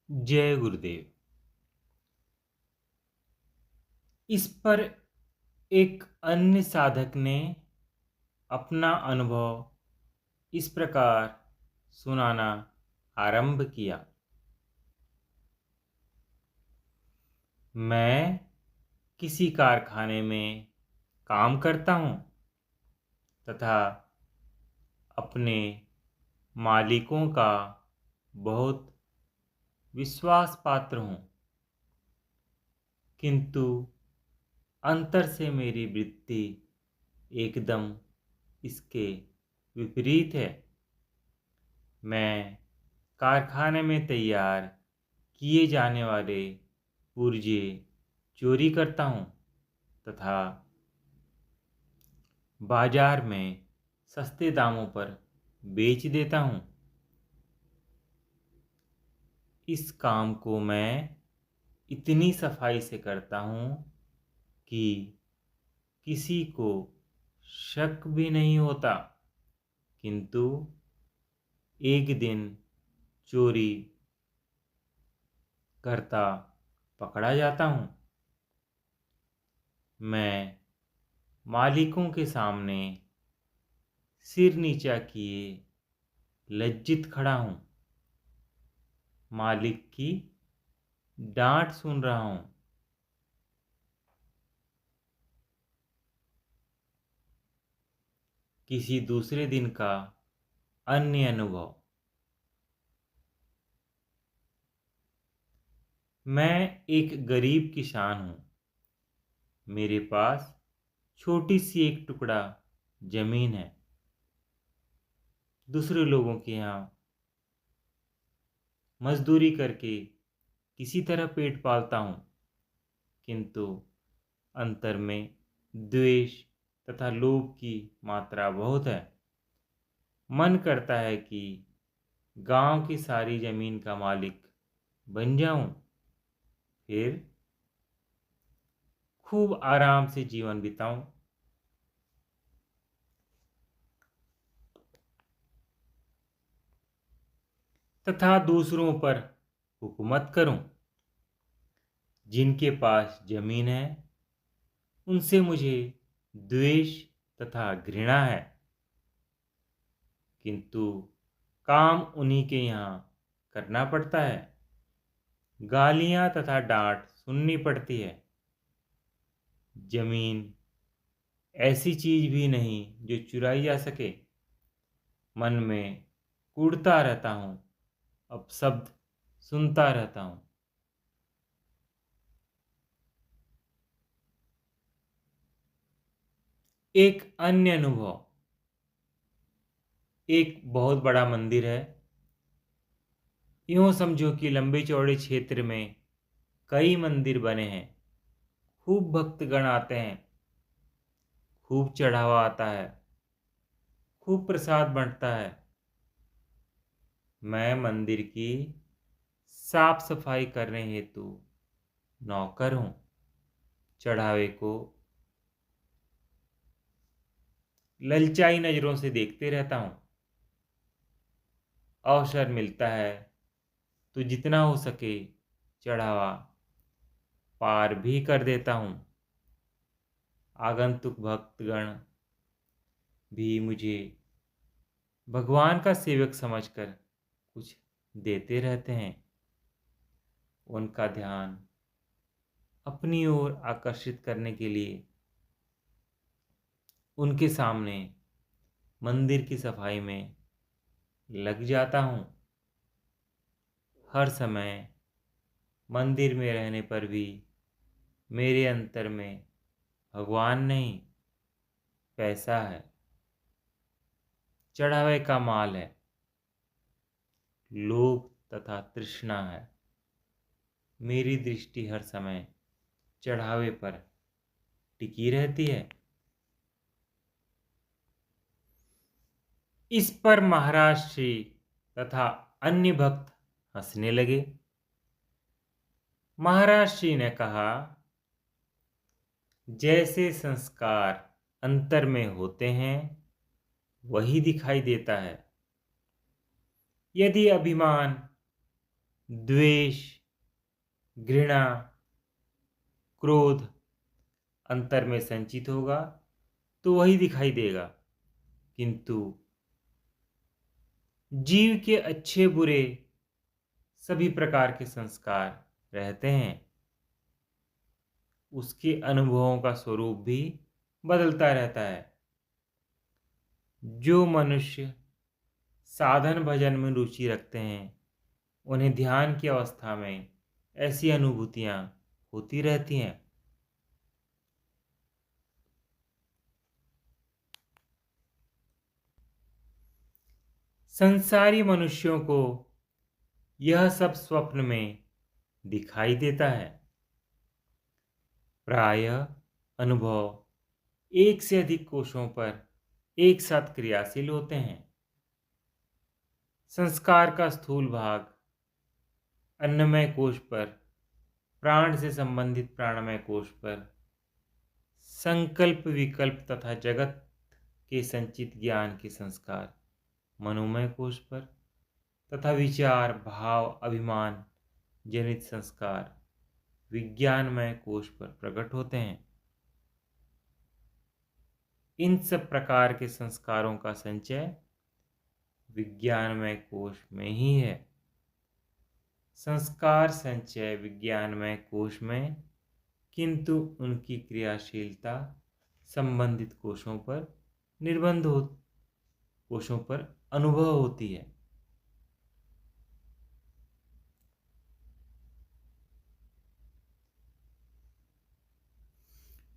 जय गुरुदेव। इस पर एक अन्य साधक ने अपना अनुभव इस प्रकार सुनाना आरंभ किया। मैं किसी कारखाने में काम करता हूँ तथा अपने मालिकों का बहुत विश्वास पात्र हूँ, किंतु अंतर से मेरी वृत्ति एकदम इसके विपरीत है। मैं कारखाने में तैयार किए जाने वाले पुर्जे चोरी करता हूँ तथा बाजार में सस्ते दामों पर बेच देता हूँ। इस काम को मैं इतनी सफाई से करता हूँ कि किसी को शक भी नहीं होता, किंतु एक दिन चोरी करता पकड़ा जाता हूँ। मैं मालिकों के सामने सिर नीचा किए लज्जित खड़ा हूँ। मालिक की डांट सुन रहा हूँ। किसी दूसरे दिन का अन्य अनुभव। मैं एक गरीब किसान हूँ। मेरे पास छोटी सी एक टुकड़ा जमीन है। दूसरे लोगों के यहाँ मजदूरी करके किसी तरह पेट पालता हूँ, किंतु अंतर में द्वेष तथा लोभ की मात्रा बहुत है। मन करता है कि गांव की सारी जमीन का मालिक बन जाऊं, फिर खूब आराम से जीवन बिताऊं। तथा दूसरों पर हुकूमत करूं। जिनके पास जमीन है उनसे मुझे द्वेष तथा घृणा है, किंतु काम उन्हीं के यहाँ करना पड़ता है। गालियां तथा डांट सुननी पड़ती है। जमीन ऐसी चीज भी नहीं जो चुराई जा सके। मन में कूढ़ता रहता हूँ, अपशब्द सुनता रहता हूँ। एक अन्य अनुभव। एक बहुत बड़ा मंदिर है। यूं समझो कि लंबे चौड़े क्षेत्र में कई मंदिर बने हैं। खूब भक्तगण आते हैं। खूब चढ़ावा आता है। खूब प्रसाद बंटता है। मैं मंदिर की साफ सफाई करने हेतु नौकर हूँ। चढ़ावे को ललचाई नजरों से देखते रहता हूँ। अवसर मिलता है तो जितना हो सके चढ़ावा पार भी कर देता हूँ। आगंतुक भक्तगण भी मुझे भगवान का सेवक समझकर कुछ देते रहते हैं। उनका ध्यान अपनी ओर आकर्षित करने के लिए उनके सामने मंदिर की सफाई में लग जाता हूँ। हर समय मंदिर में रहने पर भी मेरे अंतर में भगवान नहीं, पैसा है, चढ़ावे का माल है, लोभ तथा तृष्णा है। मेरी दृष्टि हर समय चढ़ावे पर टिकी रहती है। इस पर महाराज श्री तथा अन्य भक्त हंसने लगे। महाराज श्री ने कहा, जैसे संस्कार अंतर में होते हैं वही दिखाई देता है। यदि अभिमान द्वेष, घृणा, क्रोध अंतर में संचित होगा तो वही दिखाई देगा, किंतु जीव के अच्छे बुरे सभी प्रकार के संस्कार रहते हैं। उसके अनुभवों का स्वरूप भी बदलता रहता है। जो मनुष्य साधन भजन में रुचि रखते हैं उन्हें ध्यान की अवस्था में ऐसी अनुभूतियां होती रहती हैं। संसारी मनुष्यों को यह सब स्वप्न में दिखाई देता है। प्रायः अनुभव एक से अधिक कोशों पर एक साथ क्रियाशील होते हैं। संस्कार का स्थूल भाग अन्नमय कोश पर, प्राण से संबंधित प्राणमय कोश पर, संकल्प विकल्प तथा जगत के संचित ज्ञान के संस्कार मनोमय कोश पर तथा विचार भाव अभिमान जनित संस्कार विज्ञानमय कोश पर प्रकट होते हैं। इन सब प्रकार के संस्कारों का संचय विज्ञानमय कोश में ही है। संस्कार संचय विज्ञानमय कोश में, किंतु उनकी क्रियाशीलता संबंधित कोशों पर कोशों पर अनुभव होती है।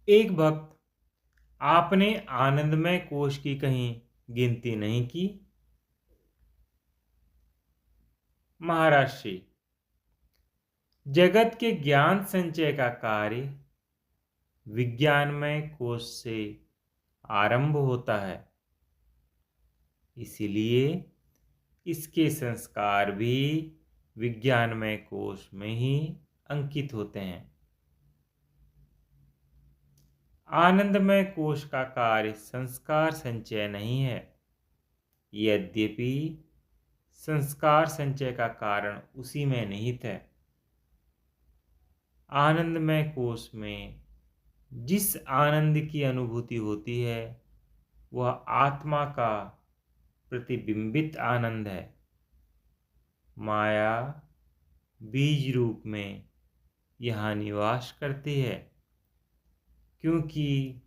एक भक्त, आपने आनंदमय कोश की कहीं गिनती नहीं की? महाराज श्री, जगत के ज्ञान संचय का कार्य विज्ञानमय कोश से आरंभ होता है, इसीलिए इसके संस्कार भी विज्ञानमय कोश में ही अंकित होते हैं। आनंदमय कोश का कार्य संस्कार संचय नहीं है, यद्यपि संस्कार संचय का कारण उसी में निहित है। आनंदमय कोश में जिस आनंद की अनुभूति होती है वह आत्मा का प्रतिबिंबित आनंद है। माया बीज रूप में यहाँ निवास करती है, क्योंकि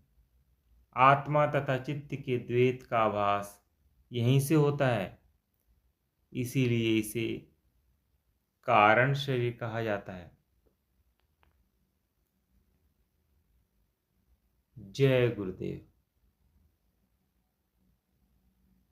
आत्मा तथा चित्त के द्वैत का आभास यहीं से होता है, इसीलिए इसे कारण शरीर कहा जाता है। जय गुरुदेव।